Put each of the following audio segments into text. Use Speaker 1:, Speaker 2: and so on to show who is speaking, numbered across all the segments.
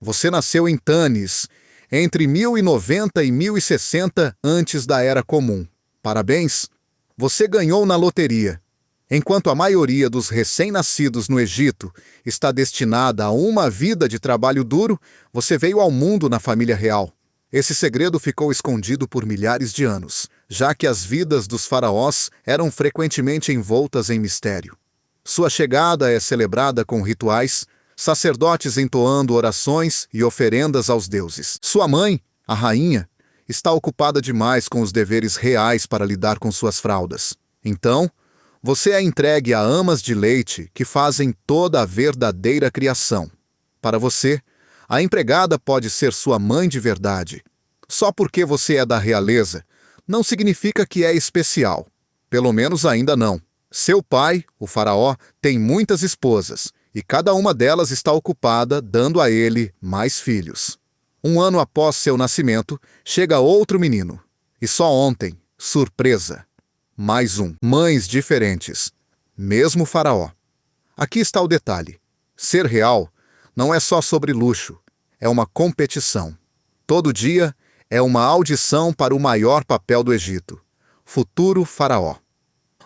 Speaker 1: Você nasceu em Tanis, entre 1090 e 1060 antes da Era Comum. Parabéns! Você ganhou na loteria. Enquanto a maioria dos recém-nascidos no Egito está destinada a uma vida de trabalho duro, você veio ao mundo na família real. Esse segredo ficou escondido por milhares de anos, já que as vidas dos faraós eram frequentemente envoltas em mistério. Sua chegada é celebrada com rituais, sacerdotes entoando orações e oferendas aos deuses. Sua mãe, a rainha, está ocupada demais com os deveres reais para lidar com suas fraldas. Então, você é entregue a amas de leite que fazem toda a verdadeira criação. Para você, a empregada pode ser sua mãe de verdade. Só porque você é da realeza, não significa que é especial. Pelo menos ainda não. Seu pai, o faraó, tem muitas esposas, e cada uma delas está ocupada dando a ele mais filhos. Um ano após seu nascimento, chega outro menino. E só ontem, surpresa, mais um. Mães diferentes. Mesmo faraó. Aqui está o detalhe. Ser real não é só sobre luxo, é uma competição. Todo dia é uma audição para o maior papel do Egito, futuro faraó.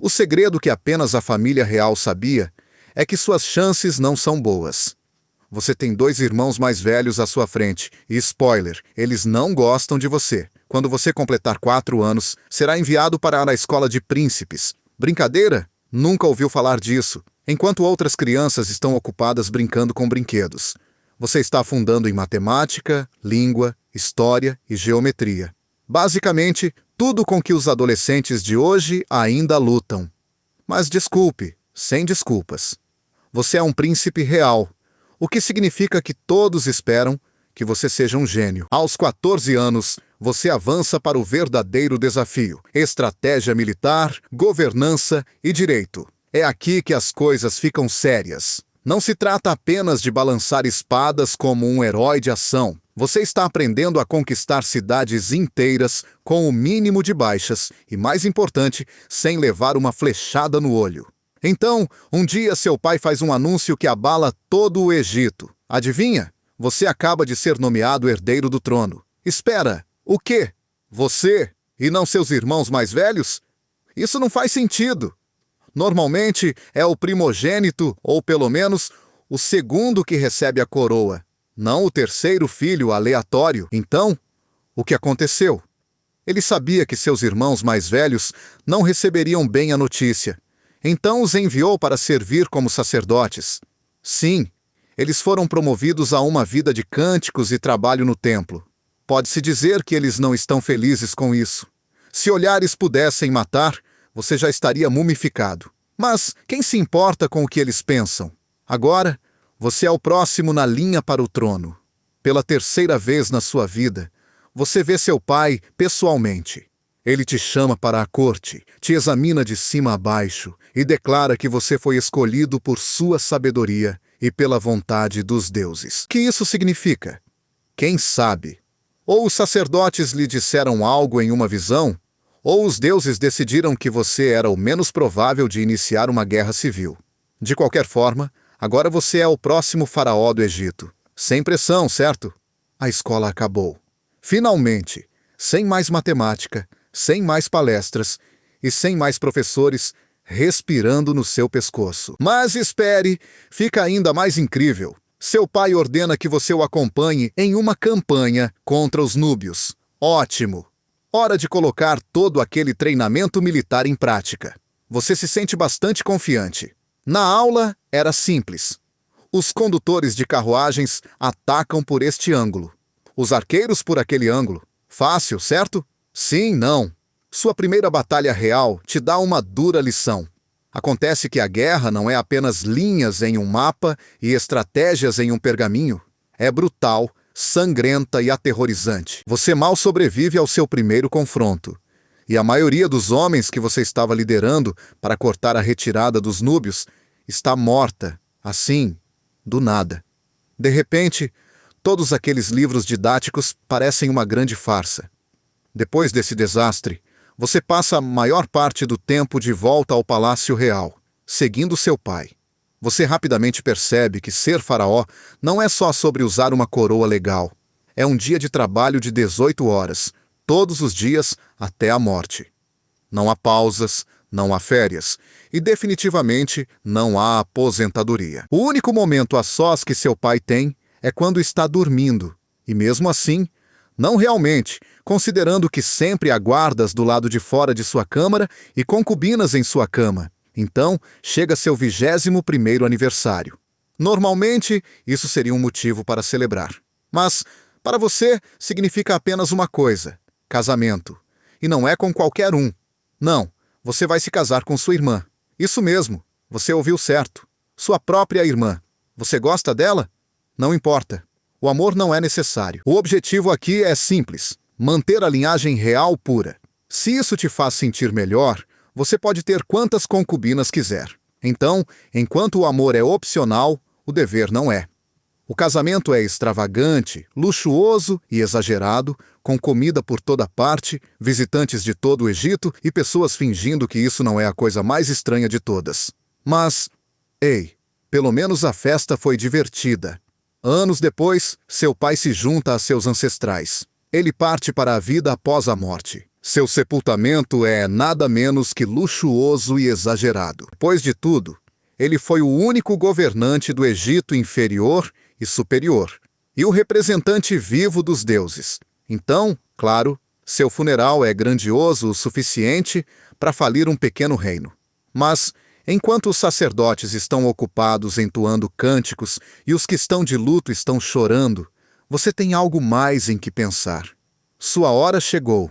Speaker 1: O segredo que apenas a família real sabia é que suas chances não são boas. Você tem 2 irmãos mais velhos à sua frente, e spoiler, eles não gostam de você. Quando você completar 4 anos, será enviado para a escola de príncipes. Brincadeira? Nunca ouviu falar disso. Enquanto outras crianças estão ocupadas brincando com brinquedos. Você está afundando em matemática, língua, história e geometria. Basicamente, tudo com que os adolescentes de hoje ainda lutam. Mas desculpe, sem desculpas. Você é um príncipe real, o que significa que todos esperam que você seja um gênio. Aos 14 anos, você avança para o verdadeiro desafio: estratégia militar, governança e direito. É aqui que as coisas ficam sérias. Não se trata apenas de balançar espadas como um herói de ação. Você está aprendendo a conquistar cidades inteiras com o mínimo de baixas e, mais importante, sem levar uma flechada no olho. Então, um dia seu pai faz um anúncio que abala todo o Egito. Adivinha? Você acaba de ser nomeado herdeiro do trono. Espera, o quê? Você e não seus irmãos mais velhos? Isso não faz sentido. Normalmente é o primogênito, ou pelo menos o segundo que recebe a coroa, não o terceiro filho aleatório. Então, o que aconteceu? Ele sabia que seus irmãos mais velhos não receberiam bem a notícia. Então os enviou para servir como sacerdotes. Sim, eles foram promovidos a uma vida de cânticos e trabalho no templo. Pode-se dizer que eles não estão felizes com isso. Se olhares pudessem matar, você já estaria mumificado. Mas quem se importa com o que eles pensam? Agora, você é o próximo na linha para o trono. Pela 3ª vez na sua vida, você vê seu pai pessoalmente. Ele te chama para a corte, te examina de cima a baixo e declara que você foi escolhido por sua sabedoria e pela vontade dos deuses. O que isso significa? Quem sabe? Ou os sacerdotes lhe disseram algo em uma visão, ou os deuses decidiram que você era o menos provável de iniciar uma guerra civil. De qualquer forma, agora você é o próximo faraó do Egito. Sem pressão, certo? A escola acabou. Finalmente, sem mais matemática, sem mais palestras e sem mais professores respirando no seu pescoço. Mas espere, fica ainda mais incrível. Seu pai ordena que você o acompanhe em uma campanha contra os núbios. Ótimo! Hora de colocar todo aquele treinamento militar em prática. Você se sente bastante confiante. Na aula, era simples. Os condutores de carruagens atacam por este ângulo. Os arqueiros por aquele ângulo. Fácil, certo? Sim, não. Sua primeira batalha real te dá uma dura lição. Acontece que a guerra não é apenas linhas em um mapa e estratégias em um pergaminho. É brutal, sangrenta e aterrorizante. Você mal sobrevive ao seu primeiro confronto. E a maioria dos homens que você estava liderando para cortar a retirada dos núbios está morta, assim, do nada. De repente, todos aqueles livros didáticos parecem uma grande farsa. Depois desse desastre, você passa a maior parte do tempo de volta ao Palácio Real, seguindo seu pai. Você rapidamente percebe que ser faraó não é só sobre usar uma coroa legal. É um dia de trabalho de 18 horas, todos os dias até a morte. Não há pausas, não há férias e definitivamente não há aposentadoria. O único momento a sós que seu pai tem é quando está dormindo, e mesmo assim, não realmente, considerando que sempre há guardas do lado de fora de sua câmara e concubinas em sua cama. Então, chega seu 21º aniversário. Normalmente, isso seria um motivo para celebrar. Mas, para você, significa apenas uma coisa: casamento. E não é com qualquer um. Não, você vai se casar com sua irmã. Isso mesmo, você ouviu certo. Sua própria irmã. Você gosta dela? Não importa. O amor não é necessário. O objetivo aqui é simples: manter a linhagem real pura. Se isso te faz sentir melhor, você pode ter quantas concubinas quiser. Então, enquanto o amor é opcional, o dever não é. O casamento é extravagante, luxuoso e exagerado, com comida por toda parte, visitantes de todo o Egito e pessoas fingindo que isso não é a coisa mais estranha de todas. Mas, ei, pelo menos a festa foi divertida. Anos depois, seu pai se junta a seus ancestrais. Ele parte para a vida após a morte. Seu sepultamento é nada menos que luxuoso e exagerado. Depois de tudo, ele foi o único governante do Egito inferior e superior, e o representante vivo dos deuses. Então, claro, seu funeral é grandioso o suficiente para falir um pequeno reino. Mas, enquanto os sacerdotes estão ocupados entoando cânticos e os que estão de luto estão chorando, você tem algo mais em que pensar. Sua hora chegou.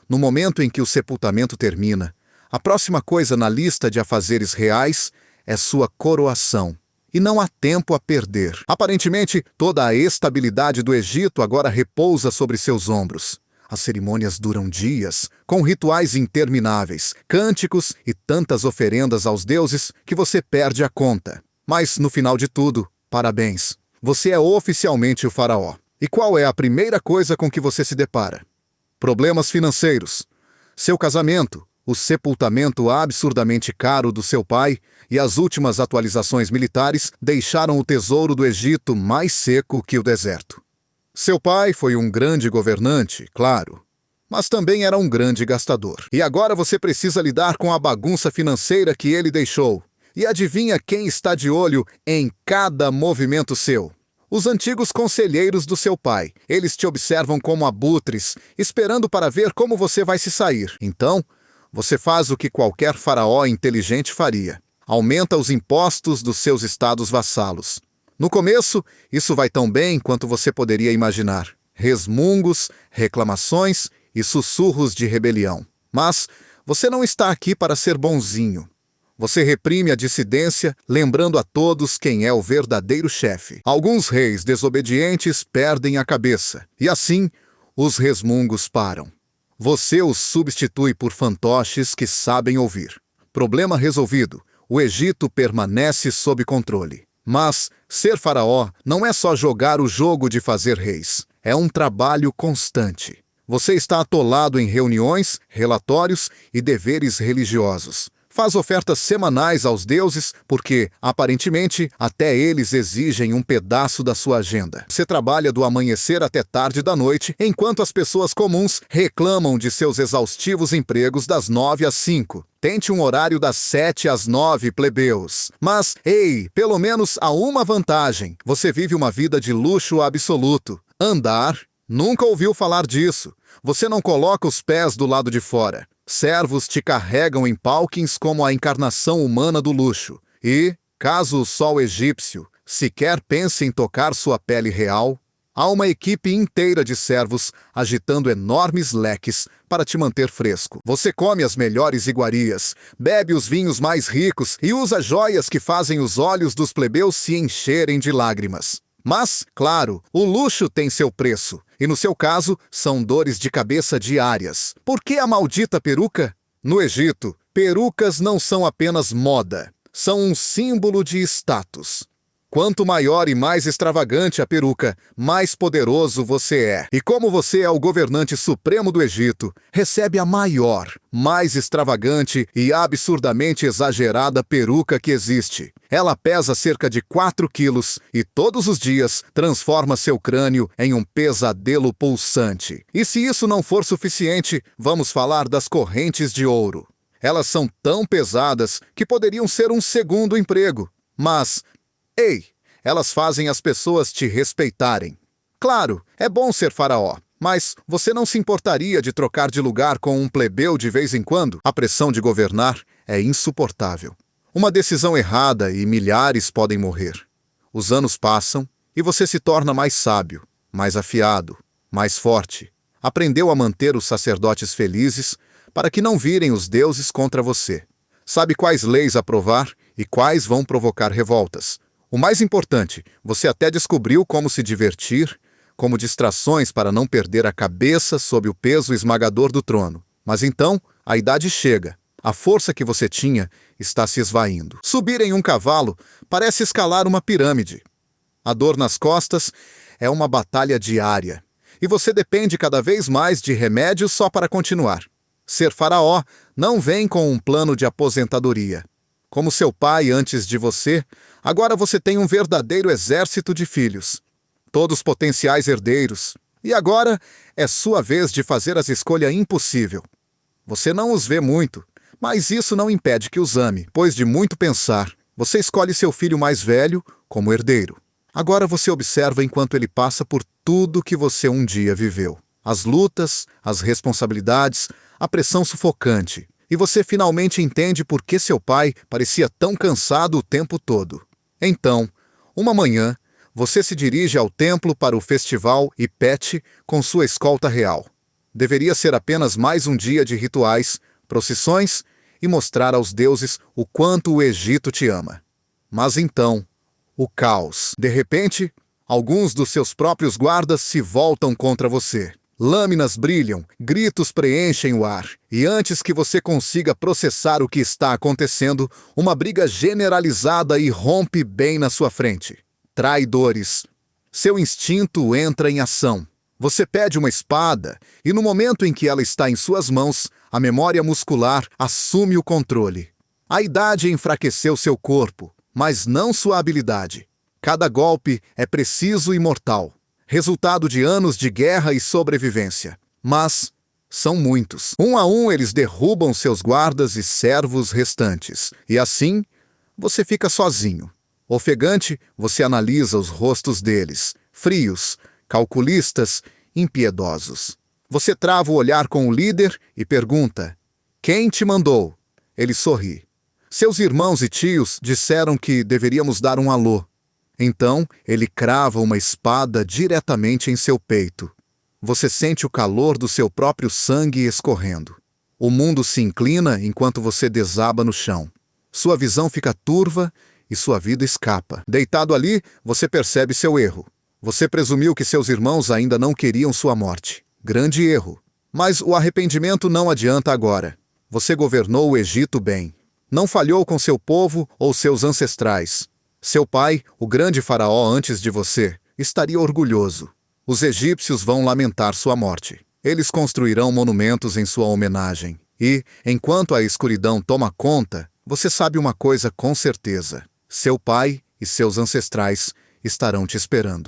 Speaker 1: No momento em que o sepultamento termina, a próxima coisa na lista de afazeres reais é sua coroação. E não há tempo a perder. Aparentemente, toda a estabilidade do Egito agora repousa sobre seus ombros. As cerimônias duram dias, com rituais intermináveis, cânticos e tantas oferendas aos deuses que você perde a conta. Mas, no final de tudo, parabéns. Você é oficialmente o faraó. E qual é a primeira coisa com que você se depara? Problemas financeiros. Seu casamento, o sepultamento absurdamente caro do seu pai e as últimas atualizações militares deixaram o tesouro do Egito mais seco que o deserto. Seu pai foi um grande governante, claro, mas também era um grande gastador. E agora você precisa lidar com a bagunça financeira que ele deixou. E adivinha quem está de olho em cada movimento seu? Os antigos conselheiros do seu pai. Eles te observam como abutres, esperando para ver como você vai se sair. Então, você faz o que qualquer faraó inteligente faria. Aumenta os impostos dos seus estados vassalos. No começo, isso vai tão bem quanto você poderia imaginar. Resmungos, reclamações e sussurros de rebelião. Mas você não está aqui para ser bonzinho. Você reprime a dissidência, lembrando a todos quem é o verdadeiro chefe. Alguns reis desobedientes perdem a cabeça, e assim, os resmungos param. Você os substitui por fantoches que sabem ouvir. Problema resolvido. O Egito permanece sob controle. Mas ser faraó não é só jogar o jogo de fazer reis. É um trabalho constante. Você está atolado em reuniões, relatórios e deveres religiosos. Faz ofertas semanais aos deuses porque, aparentemente, até eles exigem um pedaço da sua agenda. Você trabalha do amanhecer até tarde da noite, enquanto as pessoas comuns reclamam de seus exaustivos empregos das 9 às 5. Tente um horário das 7 às 9, plebeus. Mas, ei, pelo menos há uma vantagem. Você vive uma vida de luxo absoluto. Andar? Nunca ouviu falar disso. Você não coloca os pés do lado de fora. Servos te carregam em palquins como a encarnação humana do luxo. E, caso o sol egípcio sequer pense em tocar sua pele real, há uma equipe inteira de servos agitando enormes leques para te manter fresco. Você come as melhores iguarias, bebe os vinhos mais ricos e usa joias que fazem os olhos dos plebeus se encherem de lágrimas. Mas, claro, o luxo tem seu preço. E no seu caso, são dores de cabeça diárias. Por que a maldita peruca? No Egito, perucas não são apenas moda. São um símbolo de status. Quanto maior e mais extravagante a peruca, mais poderoso você é. E como você é o governante supremo do Egito, recebe a maior, mais extravagante e absurdamente exagerada peruca que existe. Ela pesa cerca de 4 quilos e todos os dias transforma seu crânio em um pesadelo pulsante. E se isso não for suficiente, vamos falar das correntes de ouro. Elas são tão pesadas que poderiam ser um segundo emprego. Mas ei, elas fazem as pessoas te respeitarem. Claro, é bom ser faraó, mas você não se importaria de trocar de lugar com um plebeu de vez em quando? A pressão de governar é insuportável. Uma decisão errada e milhares podem morrer. Os anos passam e você se torna mais sábio, mais afiado, mais forte. Aprendeu a manter os sacerdotes felizes para que não virem os deuses contra você. Sabe quais leis aprovar e quais vão provocar revoltas. O mais importante, você até descobriu como se divertir, como distrações para não perder a cabeça sob o peso esmagador do trono. Mas então, a idade chega. A força que você tinha está se esvaindo. Subir em um cavalo parece escalar uma pirâmide. A dor nas costas é uma batalha diária. E você depende cada vez mais de remédios só para continuar. Ser faraó não vem com um plano de aposentadoria. Como seu pai antes de você, agora você tem um verdadeiro exército de filhos. Todos potenciais herdeiros. E agora é sua vez de fazer as escolhas impossível. Você não os vê muito, mas isso não impede que os ame, pois de muito pensar, você escolhe seu filho mais velho como herdeiro. Agora você observa enquanto ele passa por tudo que você um dia viveu. As lutas, as responsabilidades, a pressão sufocante. E você finalmente entende por que seu pai parecia tão cansado o tempo todo. Então, uma manhã, você se dirige ao templo para o festival Ipete com sua escolta real. Deveria ser apenas mais um dia de rituais, procissões e mostrar aos deuses o quanto o Egito te ama. Mas então, o caos. De repente, alguns dos seus próprios guardas se voltam contra você. Lâminas brilham, gritos preenchem o ar, e antes que você consiga processar o que está acontecendo, uma briga generalizada irrompe bem na sua frente. Traidores. Seu instinto entra em ação. Você pede uma espada, e no momento em que ela está em suas mãos, a memória muscular assume o controle. A idade enfraqueceu seu corpo, mas não sua habilidade. Cada golpe é preciso e mortal. Resultado de anos de guerra e sobrevivência. Mas são muitos. Um a um eles derrubam seus guardas e servos restantes. E assim, você fica sozinho. Ofegante, você analisa os rostos deles, frios, calculistas, impiedosos. Você trava o olhar com o líder e pergunta: quem te mandou? Ele sorri. Seus irmãos e tios disseram que deveríamos dar um alô. Então, ele crava uma espada diretamente em seu peito. Você sente o calor do seu próprio sangue escorrendo. O mundo se inclina enquanto você desaba no chão. Sua visão fica turva e sua vida escapa. Deitado ali, você percebe seu erro. Você presumiu que seus irmãos ainda não queriam sua morte. Grande erro. Mas o arrependimento não adianta agora. Você governou o Egito bem. Não falhou com seu povo ou seus ancestrais. Seu pai, o grande faraó antes de você, estaria orgulhoso. Os egípcios vão lamentar sua morte. Eles construirão monumentos em sua homenagem. E, enquanto a escuridão toma conta, você sabe uma coisa com certeza. Seu pai e seus ancestrais estarão te esperando.